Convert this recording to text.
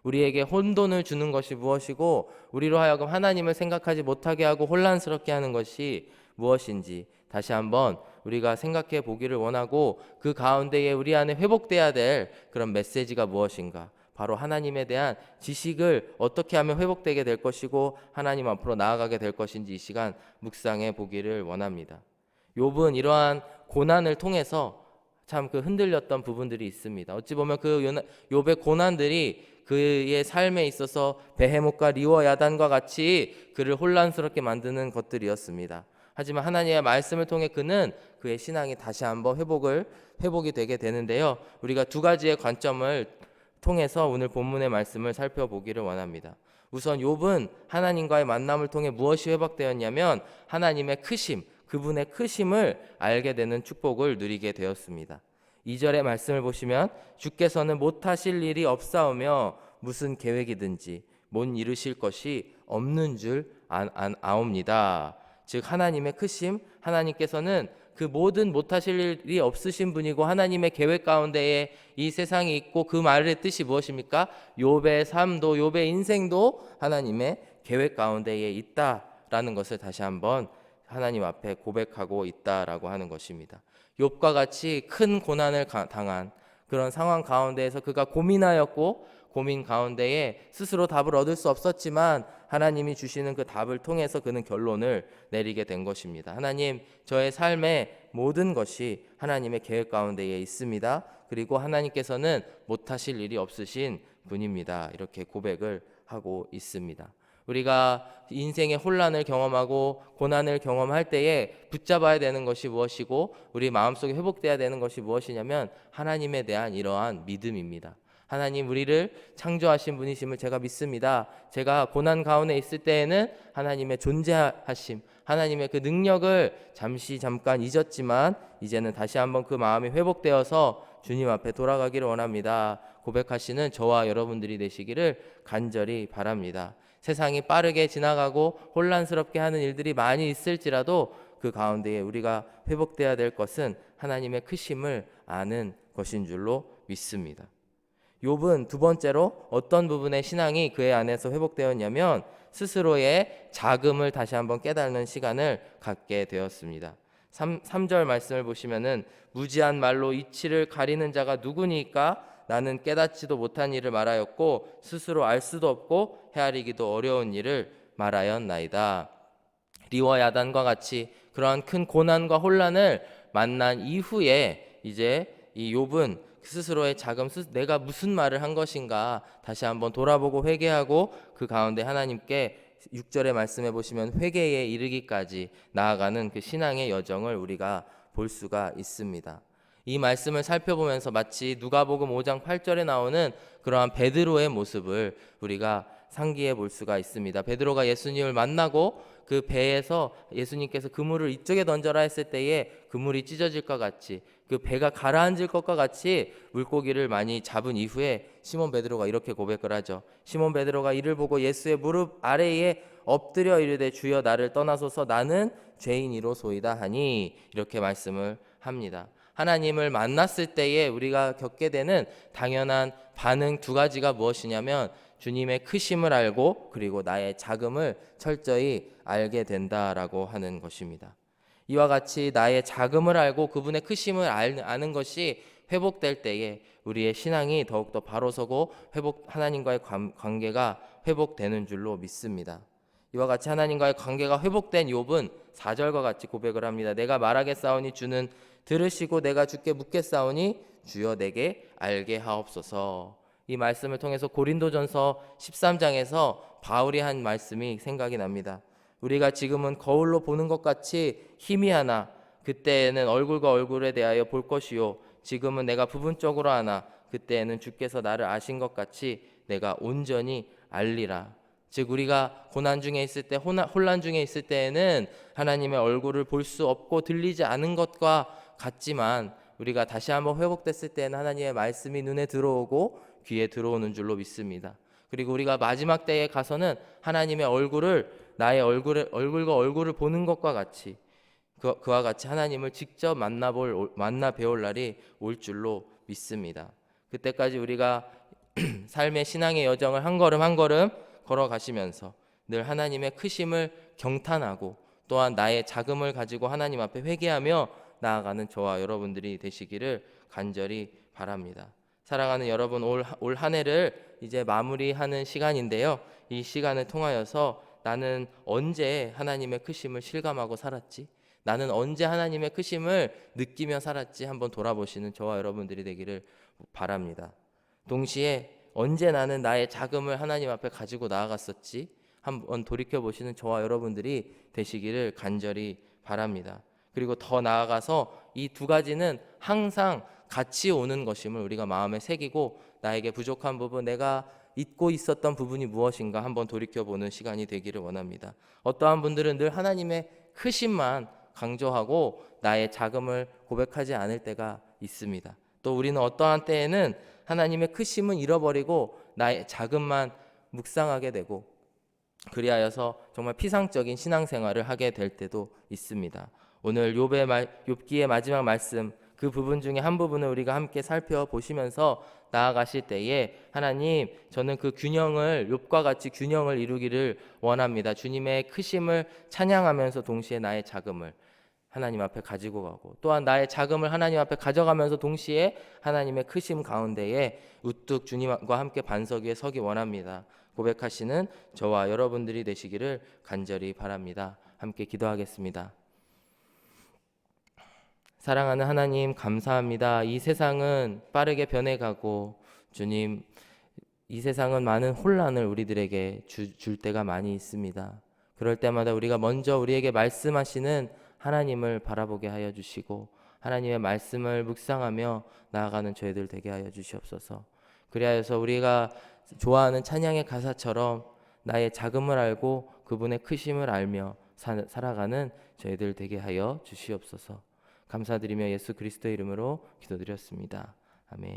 우리에게 혼돈을 주는 것이 무엇이고 우리로 하여금 하나님을 생각하지 못하게 하고 혼란스럽게 하는 것이 무엇인지 다시 한번 우리가 생각해 보기를 원하고, 그 가운데에 우리 안에 회복돼야 될 그런 메시지가 무엇인가, 바로 하나님에 대한 지식을 어떻게 하면 회복되게 될 것이고 하나님 앞으로 나아가게 될 것인지 이 시간 묵상해 보기를 원합니다. 욥은 이러한 고난을 통해서 참 그 흔들렸던 부분들이 있습니다. 어찌 보면 그 욥의 고난들이 그의 삶에 있어서 베헤못과 리워 야단과 같이 그를 혼란스럽게 만드는 것들이었습니다. 하지만 하나님의 말씀을 통해 그는 그의 신앙이 다시 한번 회복이 되게 되는데요. 우리가 두 가지의 관점을 통해서 오늘 본문의 말씀을 살펴보기를 원합니다. 우선 욥은 하나님과의 만남을 통해 무엇이 회복되었냐면 하나님의 크심, 그분의 크심을 알게 되는 축복을 누리게 되었습니다. 2절의 말씀을 보시면 주께서는 못하실 일이 없사오며 무슨 계획이든지 못 이루실 것이 없는 줄 아옵니다. 즉 하나님의 크심, 하나님께서는 그 모든 못하실 일이 없으신 분이고 하나님의 계획 가운데에 이 세상이 있고, 그 말의 뜻이 무엇입니까? 욥의 삶도 욥의 인생도 하나님의 계획 가운데에 있다라는 것을 다시 한번 하나님 앞에 고백하고 있다라고 하는 것입니다. 욥과 같이 큰 고난을 당한 그런 상황 가운데에서 그가 고민하였고, 고민 가운데에 스스로 답을 얻을 수 없었지만 하나님이 주시는 그 답을 통해서 그는 결론을 내리게 된 것입니다. 하나님, 저의 삶의 모든 것이 하나님의 계획 가운데에 있습니다. 그리고 하나님께서는 못하실 일이 없으신 분입니다. 이렇게 고백을 하고 있습니다. 우리가 인생의 혼란을 경험하고 고난을 경험할 때에 붙잡아야 되는 것이 무엇이고 우리 마음속에 회복돼야 되는 것이 무엇이냐면 하나님에 대한 이러한 믿음입니다. 하나님, 우리를 창조하신 분이심을 제가 믿습니다. 제가 고난 가운데 있을 때에는 하나님의 존재하심, 하나님의 그 능력을 잠깐 잊었지만 이제는 다시 한번 그 마음이 회복되어서 주님 앞에 돌아가기를 원합니다. 고백하시는 저와 여러분들이 되시기를 간절히 바랍니다. 세상이 빠르게 지나가고 혼란스럽게 하는 일들이 많이 있을지라도 그 가운데에 우리가 회복돼야 될 것은 하나님의 크심을 아는 것인 줄로 믿습니다. 욥은 두 번째로 어떤 부분의 신앙이 그의 안에서 회복되었냐면 스스로의 자금을 다시 한번 깨닫는 시간을 갖게 되었습니다. 3절 말씀을 보시면은 무지한 말로 이치를 가리는 자가 누구니까? 나는 깨닫지도 못한 일을 말하였고 스스로 알 수도 없고 헤아리기도 어려운 일을 말하였나이다. 리와 야단과 같이 그러한 큰 고난과 혼란을 만난 이후에 이제 이 욥은 스스로의 자금, 내가 무슨 말을 한 것인가 다시 한번 돌아보고 회개하고 그 가운데 하나님께 6절의 말씀해 보시면 회개에 이르기까지 나아가는 그 신앙의 여정을 우리가 볼 수가 있습니다. 이 말씀을 살펴보면서 마치 누가복음 5장 8절에 나오는 그러한 베드로의 모습을 우리가 상기해 볼 수가 있습니다. 베드로가 예수님을 만나고 그 배에서 예수님께서 그물을 이쪽에 던져라 했을 때에 그물이 찢어질 것 같이, 그 배가 가라앉을 것과 같이 물고기를 많이 잡은 이후에 시몬 베드로가 이렇게 고백을 하죠. 시몬 베드로가 이를 보고 예수의 무릎 아래에 엎드려 이르되 주여 나를 떠나소서 나는 죄인이로소이다 하니, 이렇게 말씀을 합니다. 하나님을 만났을 때에 우리가 겪게 되는 당연한 반응 두 가지가 무엇이냐면 주님의 크심을 알고 그리고 나의 자금을 철저히 알게 된다라고 하는 것입니다. 이와 같이 나의 자금을 알고 그분의 크심을 아는 것이 회복될 때에 우리의 신앙이 더욱더 바로 서고 하나님과의 관계가 회복되는 줄로 믿습니다. 이와 같이 하나님과의 관계가 회복된 욥은 4절과 같이 고백을 합니다. 내가 말하겠사오니 주는 들으시고 내가 주께 묻겠사오니 주여 내게 알게 하옵소서. 이 말씀을 통해서 고린도전서 13장에서 바울이 한 말씀이 생각이 납니다. 우리가 지금은 거울로 보는 것 같이 희미하나 그때에는 얼굴과 얼굴에 대하여 볼 것이요 지금은 내가 부분적으로 하나 그때에는 주께서 나를 아신 것 같이 내가 온전히 알리라. 즉 우리가 고난 중에 있을 때, 혼란 중에 있을 때에는 하나님의 얼굴을 볼 수 없고 들리지 않은 것과 같지만 우리가 다시 한번 회복됐을 때는 하나님의 말씀이 눈에 들어오고 귀에 들어오는 줄로 믿습니다. 그리고 우리가 마지막 때에 가서는 하나님의 얼굴을, 나의 얼굴과 얼굴을 보는 것과 같이 그와 같이 하나님을 직접 만나 배울 날이 올 줄로 믿습니다. 그때까지 우리가 삶의 신앙의 여정을 한 걸음 한 걸음 걸어가시면서 늘 하나님의 크심을 경탄하고 또한 나의 자금을 가지고 하나님 앞에 회개하며 나아가는 저와 여러분들이 되시기를 간절히 바랍니다. 사랑하는 여러분, 올 한 해를 이제 마무리하는 시간인데요. 이 시간을 통하여서 나는 언제 하나님의 크심을 실감하고 살았지? 나는 언제 하나님의 크심을 느끼며 살았지? 한번 돌아보시는 저와 여러분들이 되기를 바랍니다. 동시에 언제 나는 나의 자금을 하나님 앞에 가지고 나아갔었지? 한번 돌이켜보시는 저와 여러분들이 되시기를 간절히 바랍니다. 그리고 더 나아가서 이 두 가지는 항상 같이 오는 것임을 우리가 마음에 새기고 나에게 부족한 부분, 내가 잊고 있었던 부분이 무엇인가 한번 돌이켜보는 시간이 되기를 원합니다. 어떠한 분들은 늘 하나님의 크심만 강조하고 나의 자금을 고백하지 않을 때가 있습니다. 또 우리는 어떠한 때에는 하나님의 크심은 잃어버리고 나의 자금만 묵상하게 되고 그리하여서 정말 피상적인 신앙생활을 하게 될 때도 있습니다. 오늘 욥기의 마지막 말씀 그 부분 중에 한 부분을 우리가 함께 살펴보시면서 나아가실 때에 하나님, 저는 그 균형을 욥과 같이 균형을 이루기를 원합니다. 주님의 크심을 찬양하면서 동시에 나의 자금을 하나님 앞에 가지고 가고 또한 나의 자금을 하나님 앞에 가져가면서 동시에 하나님의 크심 가운데에 우뚝 주님과 함께 반석 위에 서기 원합니다. 고백하시는 저와 여러분들이 되시기를 간절히 바랍니다. 함께 기도하겠습니다. 사랑하는 하나님, 감사합니다. 이 세상은 빠르게 변해가고 주님, 이 세상은 많은 혼란을 우리들에게 줄 때가 많이 있습니다. 그럴 때마다 우리가 먼저 우리에게 말씀하시는 하나님을 바라보게 하여 주시고 하나님의 말씀을 묵상하며 나아가는 저희들 되게 하여 주시옵소서. 그리하여서 우리가 좋아하는 찬양의 가사처럼 나의 자금을 알고 그분의 크심을 알며 살아가는 저희들 되게 하여 주시옵소서. 감사드리며 예수 그리스도의 이름으로 기도드렸습니다. 아멘.